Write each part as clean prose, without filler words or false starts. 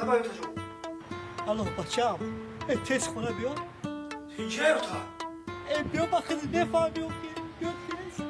نباید تو جون الو بچه‌ام تست خونه بیا اینجا اتاق بیا بخیر بفهم بیا تست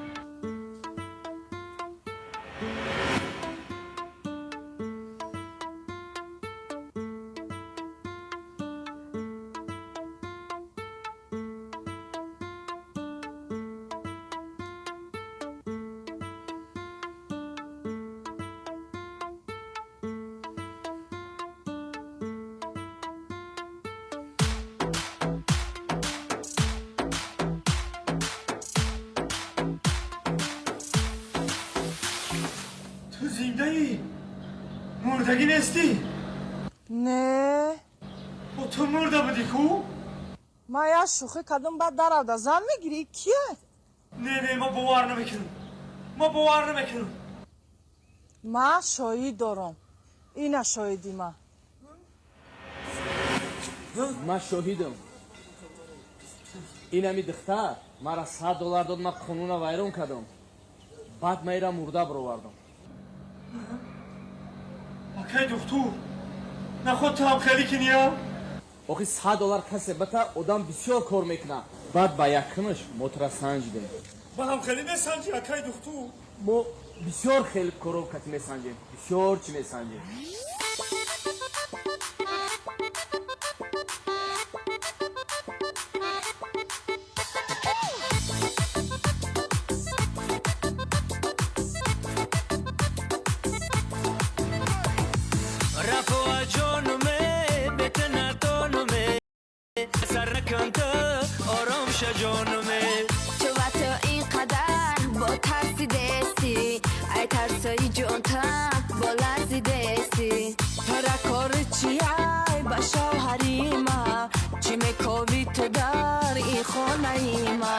تو زنده ای؟ مردگی نیستی؟ نه با تو مرده بودی کو؟ ما یا شوخی کدوم بعد در آده زن میگیری کیه؟ نه ما باور نمیکنم ما باور نمیکنم ما شاهید دارم اینا شاهدی ما من شاهیدم این همی دختر مرا $100 داد من خونونا ویرون کردم بعد من ایرا مرده برآوردم اکی دختور نخود تو هم خیلی کنیا؟ آخی $100 کسی بتا آدم بسیار کار میکنه بعد با یکنش موتر سنجیدیم با هم خیلی نسنجی اکی دختور ما بسیار خیلی کارو کتی میسنجیم بسیار چی میسنجیم تو و تو اینقدر با ترسی دستی ای ترسایی جونتا با لرزی دستی ترا کار چی ای با شوهری ما چی میکوی تو در این خونه ای ما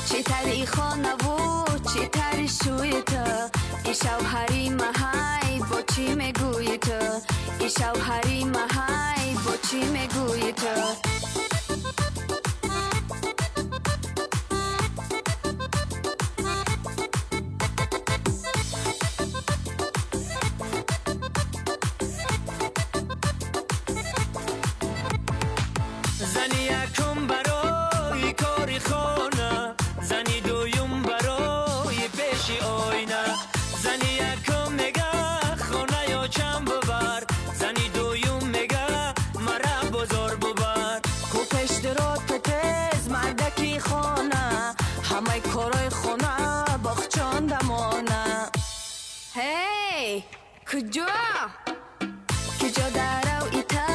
چی تری خانه و چی تری شوی تو ای شوهری مهای با چی میگوی تو ای شوهری مهای با چی میگوی تو زنی یکم برای کاری خانه زنی دویم برای پیشی آینه زنی یکم میگه خانه یا چم ببر زنی دویم میگه مرا بازار ببر کو پشت رو تز مردکی خانه همه کارای خانه بخچان دمانه هی کجا درو ایتا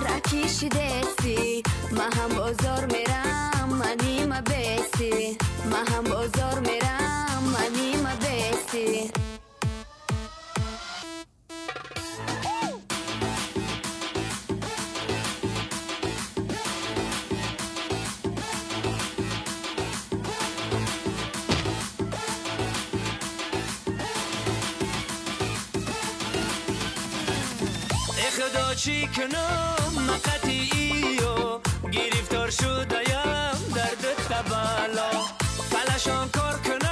رکیشی دستی ما هم بازار میرم منی ما بستی ما هم بازار میرم منی ما بستی خدا چی کنم من قطعیو گرفتار شدهیم در دست بالا کلشان کار کنم